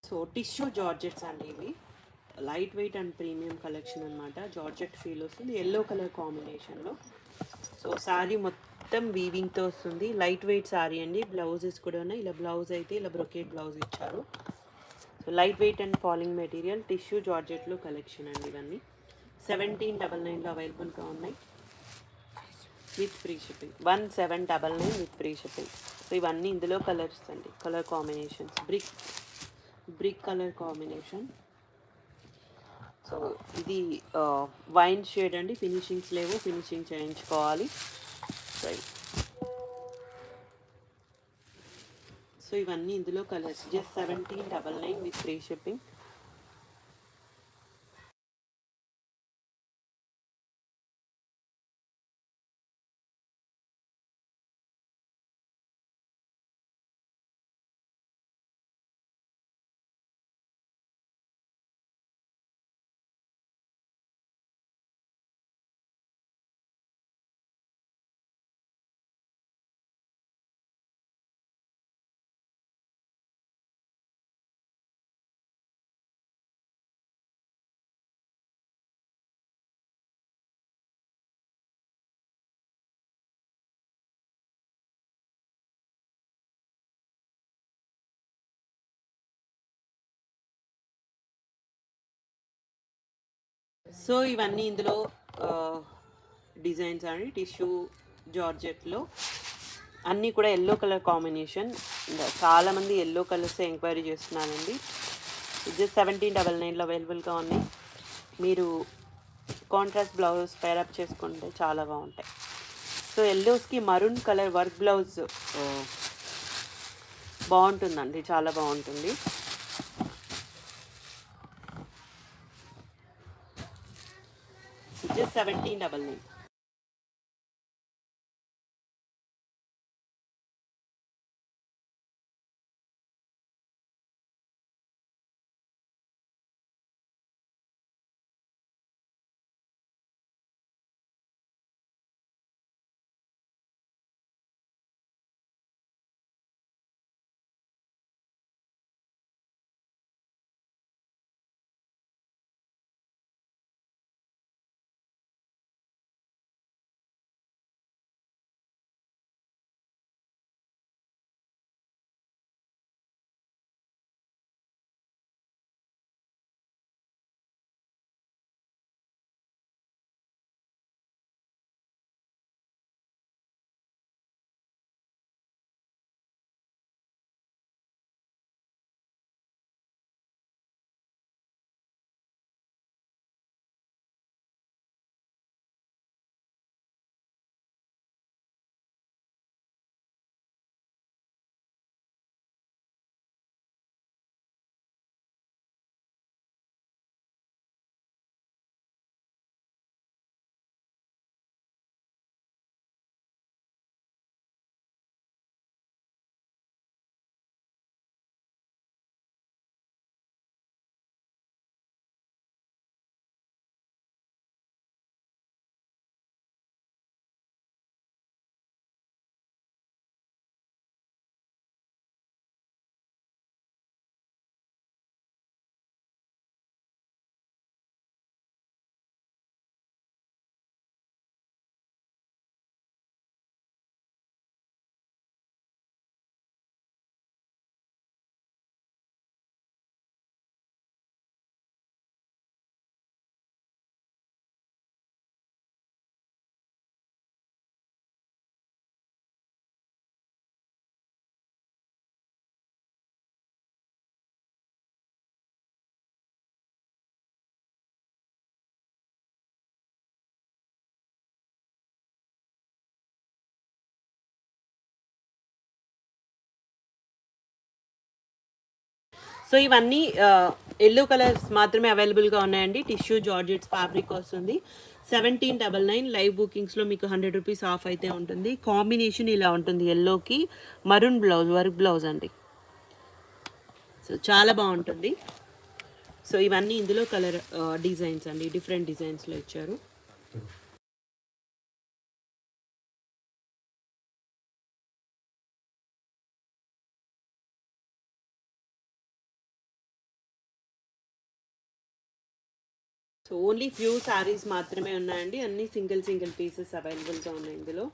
సో టిష్యూ జార్జెట్స్ అండి ఇవి. Light weight and premium collection అనమాట. జార్జెట్ ఫీల్ వస్తుంది ఎల్లో కలర్ కాంబినేషన్లో. సో శారీ మొత్తం వీవింగ్తో వస్తుంది. లైట్ వెయిట్ శారీ అండి. బ్లౌజెస్ కూడా ఉన్నాయి. ఇలా బ్లౌజ్ అయితే ఇలా బ్రొకేట్ బ్లౌజ్ ఇచ్చారు. So light weight and falling material tissue జార్జెట్లో కలెక్షన్ అండి ఇవన్నీ. 1799లో అవైలబుల్గా ఉన్నాయి with free shipping. 1799 with free shipping. So ఇవన్నీ ఇందులో కలర్స్ అండి. Colour combinations brick colour combination. So ఇది వైన్ షేడ్ అండి. ఫినిషింగ్స్ లేవు, ఫినిషింగ్ చేయించుకోవాలి. రైట్. సో ఇవన్నీ ఇందులో colours. Just 1799 with free shipping. So ఇవన్నీ ఇందులో డిజైన్స్ అండి. టిష్యూ జార్జెట్లో అన్నీ కూడా ఎల్లో కలర్ కాంబినేషన్. చాలామంది ఎల్లో కలర్సే ఎంక్వైరీ చేస్తున్నారండి. జస్ట్ 1799లో అవైలబుల్గా ఉన్నాయి. మీరు కాంట్రాస్ట్ బ్లౌజ్ పేరప్ చేసుకుంటే చాలా బాగుంటాయి. సో ఎల్లోస్కి మరూన్ కలర్ వర్క్ బ్లౌజ్ బాగుంటుందండి, చాలా బాగుంటుంది. జస్ట్ 1799. సో ఇవన్నీ ఎల్లో కలర్స్ మాత్రమే అవైలబుల్గా ఉన్నాయండి. టిష్యూ జార్జెట్స్ ఫ్యాబ్రిక్ వస్తుంది. 1799 లైవ్ బుకింగ్స్లో మీకు 100 రూపీస్ ఆఫ్ అయితే ఉంటుంది. కాంబినేషన్ ఇలా ఉంటుంది, ఎల్లోకి మరూన్ బ్లౌజ్, వర్క్ బ్లౌజ్ అండి. సో చాలా బాగుంటుంది. సో ఇవన్నీ ఇందులో కలర్ డిజైన్స్ అండి, డిఫరెంట్ డిజైన్స్లో ఇచ్చారు. సో ఓన్లీ ఫ్యూ శారీస్ మాత్రమే ఉన్నాయండి. అన్ని సింగిల్ సింగిల్ పీసెస్ అవైలబుల్గా ఉన్నాయి ఇందులో.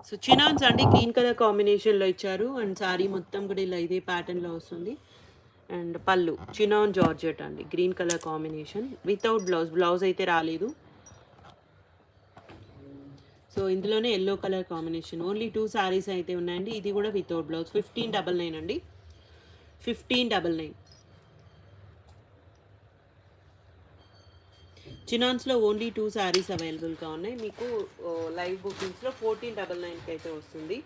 సో చినాన్స్ అండి, గ్రీన్ కలర్ కాంబినేషన్లో ఇచ్చారు. అండ్ శారీ మొత్తం కూడా ఇలా ఇదే ప్యాటర్న్లో వస్తుంది. అండ్ పళ్ళు చినాన్ జార్జెట్ అండి, green colour combination without blouse, blouse అయితే రాలేదు. సో ఇందులోనే yellow colour combination, only 2 saris అయితే ఉన్నాయండి. ఇది కూడా వితౌట్ బ్లౌజ్. 1599 అండి, 1599. చినాన్స్లో ఓన్లీ 2 శారీస్ అవైలబుల్గా ఉన్నాయి. మీకు లైవ్ బుకింగ్స్లో 1499కి అయితే వస్తుంది.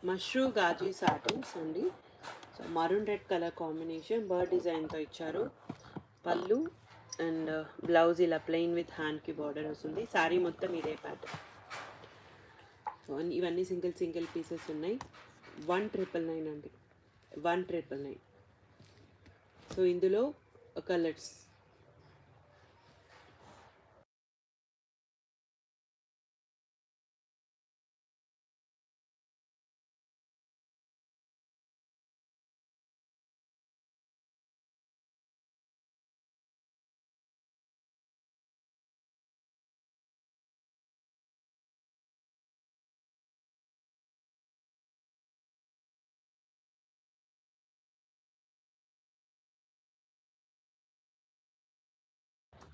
మష్రూ గాజీ సాటిన్స్ అండి. So maroon red colour combination, bird డిజైన్తో ఇచ్చారు. పళ్ళు అండ్ బ్లౌజ్ ఇలా ప్లెయిన్ విత్ హ్యాండ్కి బార్డర్ వస్తుంది. శారీ మొత్తం ఇదే ప్యాటర్న్. సో ఇవన్నీ సింగిల్ సింగిల్ పీసెస్ ఉన్నాయి. 1999 అండి, 1999. సో ఇందులో కలర్స్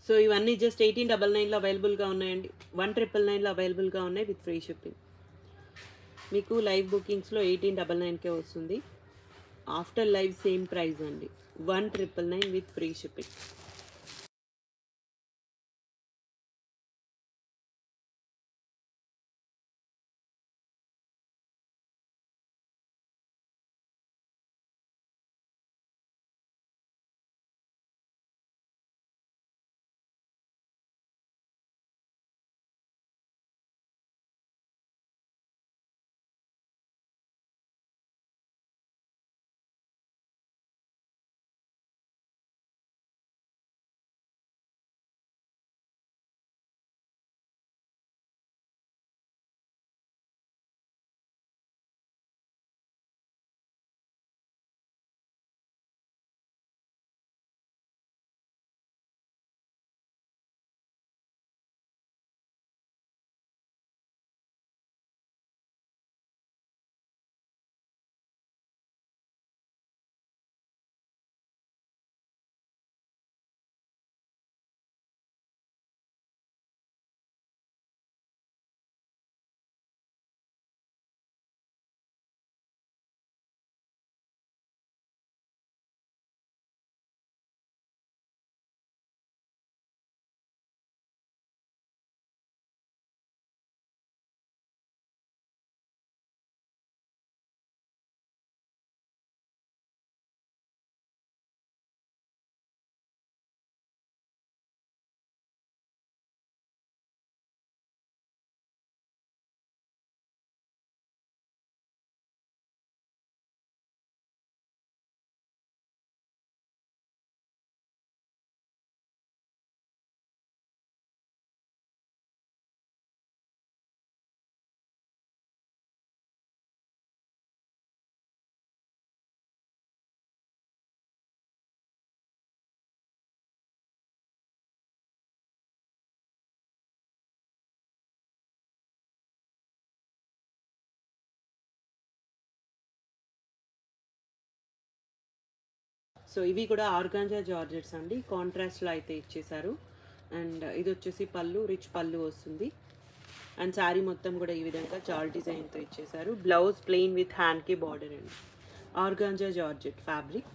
సో ఇవన్నీ జస్ట్ 1899లో అవైలబుల్గా ఉన్నాయండి. 1999లో అవైలబుల్గా ఉన్నాయి విత్ ఫ్రీ షిప్పింగ్. మీకు లైవ్ బుకింగ్స్లో 1899కే వస్తుంది. ఆఫ్టర్ లైవ్ సేమ్ ప్రైస్ అండి, 1999 విత్ ఫ్రీ షిప్పింగ్. సో ఇవి కూడా ఆర్గాంజా జార్జెట్స్ అండి, కాంట్రాస్ట్లో అయితే ఇచ్చేసారు. అండ్ ఇది వచ్చేసి పళ్ళు, రిచ్ పళ్ళు వస్తుంది. అండ్ శారీ మొత్తం కూడా ఈ విధంగా జాల్ డిజైన్తో ఇచ్చేసారు. బ్లౌజ్ ప్లెయిన్ విత్ హ్యాండ్కి బార్డర్ అండి. Organza georgette fabric.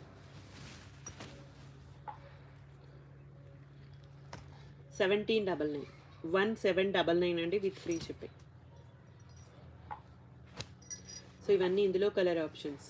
1799, 1799 అండి విత్ ఫ్రీ షిప్పింగ్. సో ఇవన్నీ ఇందులో colour options.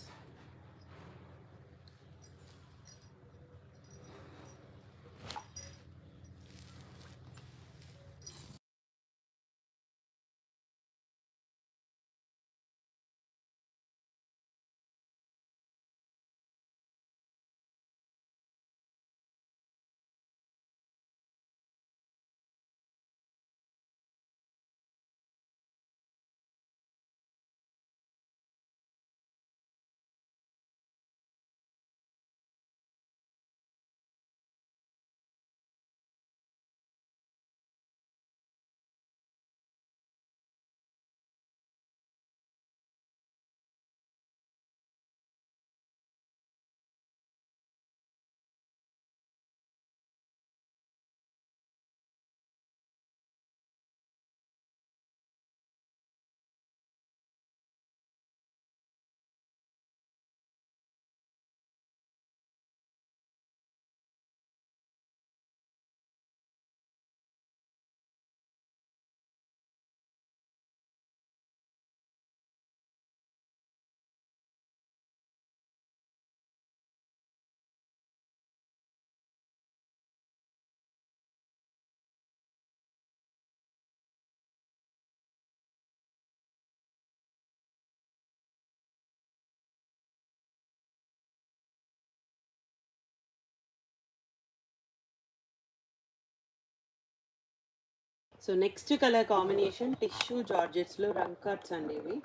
So next colour combination tissue జార్జెట్స్లో రంగ్ కట్స్ అండి ఇవి.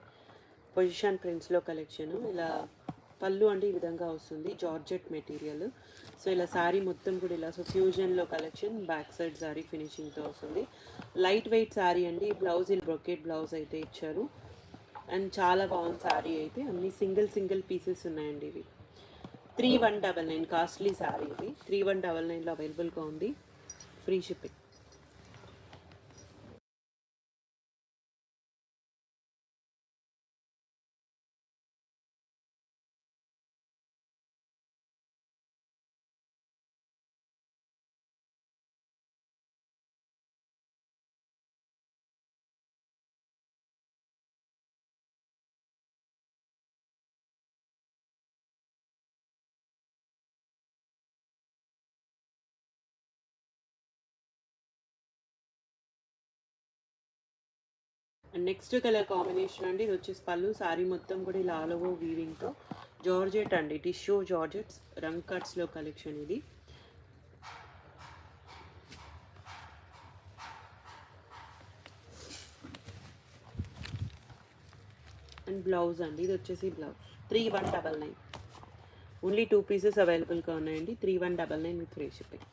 పొజిషన్ ప్రింట్స్లో కలెక్షన్. ఇలా పళ్ళు అంటే ఈ విధంగా వస్తుంది, జార్జెట్ మెటీరియల్. సో ఇలా శారీ మొత్తం కూడా ఇలా, సో ఫ్యూజన్లో కలెక్షన్. బ్యాక్ సైడ్ శారీ ఫినిషింగ్తో వస్తుంది. లైట్ వెయిట్ శారీ అండి. బ్లౌజ్ ఇలా బ్రొకెట్ బ్లౌజ్ అయితే ఇచ్చారు. అండ్ చాలా బాగుంది శారీ అయితే. అన్ని సింగిల్ పీసెస్ ఉన్నాయండి ఇవి. 3199 కాస్ట్లీ శారీ ఇది. 3199లో అవైలబుల్గా ఉంది, free shipping. And next colour combination అండి. ఇది వచ్చేసి పళ్ళు, శారీ మొత్తం కూడా ఇలా ఆల్ ఓవర్ వీవింగ్తో జార్జెట్ అండి, టిష్యూ జార్జెట్స్ రంగ్ కట్స్లో కలెక్షన్ ఇది. అండ్ బ్లౌజ్ అండి, ఇది వచ్చేసి బ్లౌజ్ 3199. ఓన్లీ 2 పీసెస్ అవైలబుల్గా ఉన్నాయండి. 3199 with free shipping.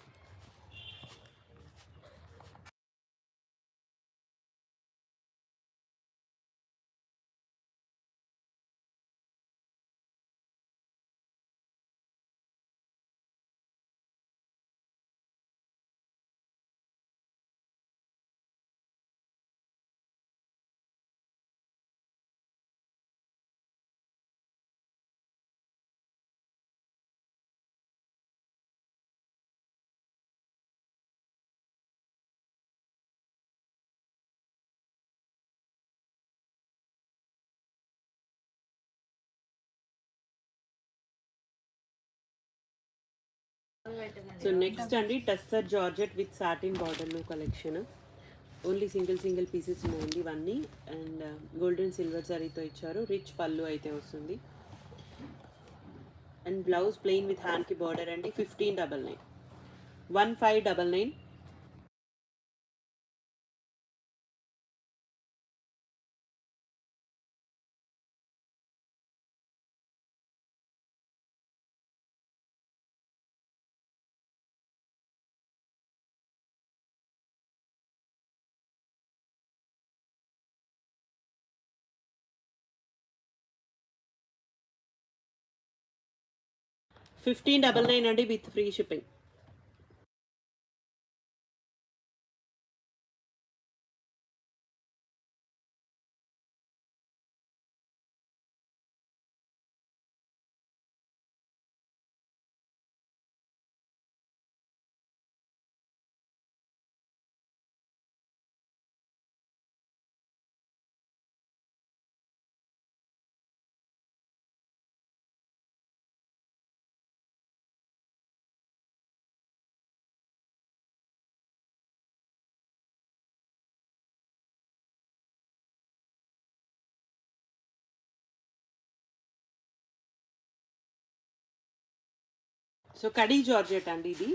So next అండి టస్సర్ జార్జెట్ విత్ సాటిన్ బార్డర్లో కలెక్షన్. ఓన్లీ సింగిల్ పీసెస్ ఉన్నాయండి ఇవన్నీ. అండ్ గోల్డెన్ సిల్వర్ జరీతో ఇచ్చారు. రిచ్ పళ్ళు అయితే వస్తుంది. అండ్ బ్లౌజ్ ప్లెయిన్ విత్ హ్యాండ్కి బార్డర్ అండి. 1599, 1599. 1599 అండి with free shipping. So khadi georgette అండి ఇది.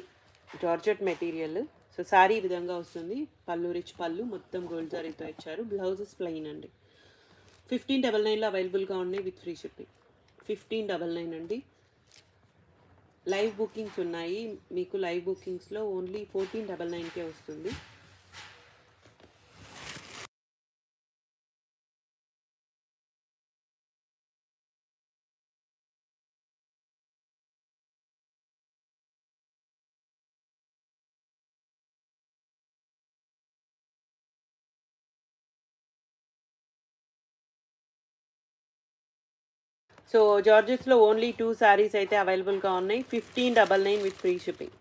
Georgette material. సో శారీ ఈ విధంగా వస్తుంది. పళ్ళు రిచ్ పళ్ళు, మొత్తం గోల్డ్ జరీతో ఇచ్చారు. బ్లౌజెస్ ప్లెయిన్ అండి. 1599లో అవైలబుల్గా ఉన్నాయి విత్ ఫ్రీ షిప్పింగ్. 1599 అండి. లైవ్ బుకింగ్స్ ఉన్నాయి. మీకు లైవ్ బుకింగ్స్లో ఓన్లీ 1499కే వస్తుంది. సో జార్జెట్స్లో ఓన్లీ 2 శారీస్ అయితే అవైలబుల్గా ఉన్నాయి. 1599 విత్ ఫ్రీ షిప్పింగ్.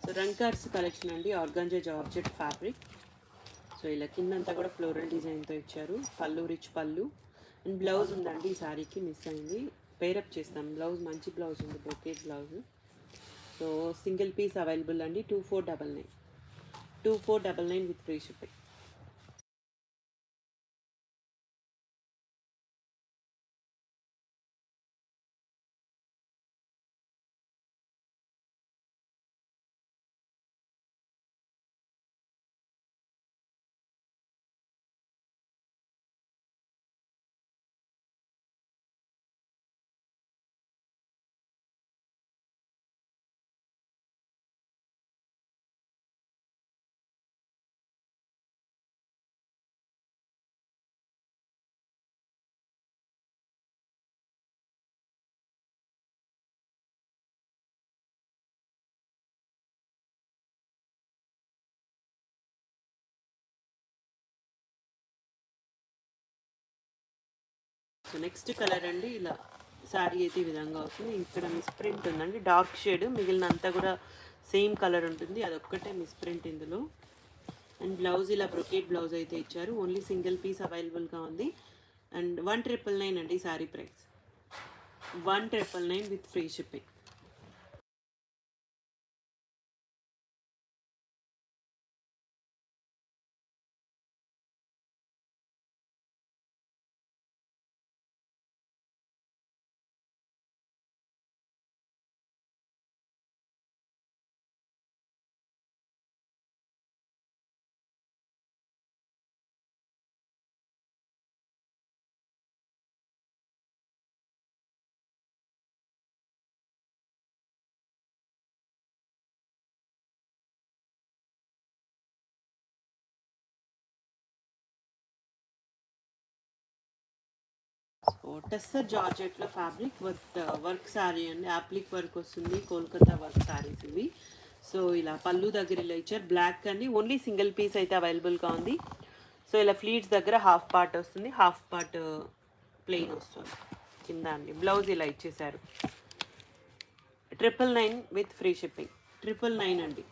సో రంకార్స్ కలెక్షన్ అండి. Organza georgette fabric. సో ఇలా కిందంతా కూడా ఫ్లోరల్ డిజైన్తో ఇచ్చారు. పళ్ళు రిచ్ పళ్ళు అండ్ బ్లౌజ్ ఉందండి. ఈ శారీకి మిస్ అయింది, పేరప్ చేస్తాం. బ్లౌజ్ మంచి బ్లౌజ్ ఉంది, brocade blouse. So single piece available అండి. 2499. 2499 with free shipping. So next colour అండి. ఇలా శారీ అయితే ఈ విధంగా వస్తుంది. ఇక్కడ మిస్ ప్రింట్ ఉందండి, డార్క్ షేడ్. మిగిలినంతా కూడా సేమ్ కలర్ ఉంటుంది, అదొక్కటే మిస్ ప్రింట్ ఇందులో. అండ్ బ్లౌజ్ ఇలా బ్రొకేట్ బ్లౌజ్ అయితే ఇచ్చారు. ఓన్లీ సింగిల్ పీస్ అవైలబుల్గా ఉంది. అండ్ 1999 అండి sari price. 1999 with free shipping. టెస్సర్ జార్జెట్లో ఫ్యాబ్రిక్ విత్ వర్క్ శారీ అండి. యాప్లిక్ వర్క్ వస్తుంది, కోల్కతా వర్క్ శారీస్ ఇవి. సో ఇలా పళ్ళు దగ్గర ఇలా ఇచ్చారు, బ్లాక్ అండి. ఓన్లీ సింగిల్ పీస్ అయితే అవైలబుల్గా ఉంది. సో ఇలా ఫ్లీట్స్ దగ్గర హాఫ్ పార్ట్ వస్తుంది, హాఫ్ పార్ట్ ప్లెయిన్ వస్తుంది కింద అండి. బ్లౌజ్ ఇలా ఇచ్చేసారు. 999 విత్ ఫ్రీ షిప్పింగ్. 999 అండి.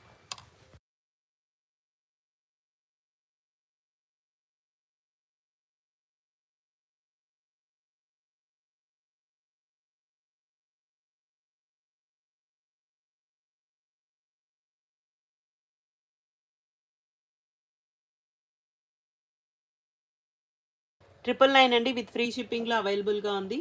ట్రిపుల్ నైన్ అండి, విత్ ఫ్రీ షిప్పింగ్లో అవైలబుల్గా ఉంది.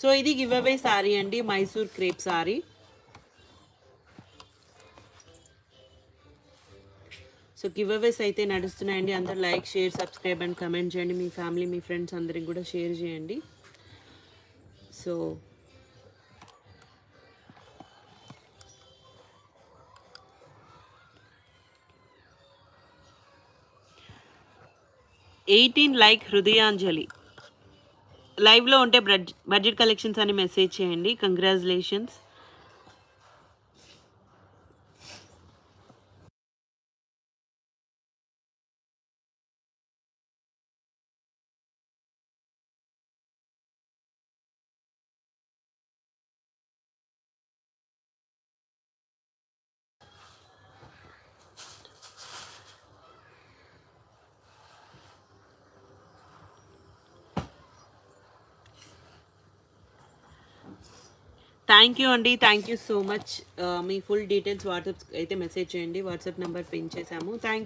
సో ఇది గివ్ అవే శారీ అండి, Mysore crepe sari. So giveaways అయితే నడుస్తున్నాయండి. అందరు like, share, subscribe and comment చేయండి. మీ ఫ్యామిలీ, మీ ఫ్రెండ్స్ అందరికి కూడా షేర్ చేయండి. So 18 like Hrudayanjali. లైవ్లో ఉంటే బడ్జెట్ కలెక్షన్స్ అని మెసేజ్ చేయండి. కంగ్రాచులేషన్స్. థ్యాంక్ యూ అండి, థ్యాంక్ యూ సో మచ్. మీ ఫుల్ డీటెయిల్స్ వాట్సాప్ అయితే మెసేజ్ చేయండి. వాట్సాప్ నెంబర్ పిన్ చేసాము. థ్యాంక్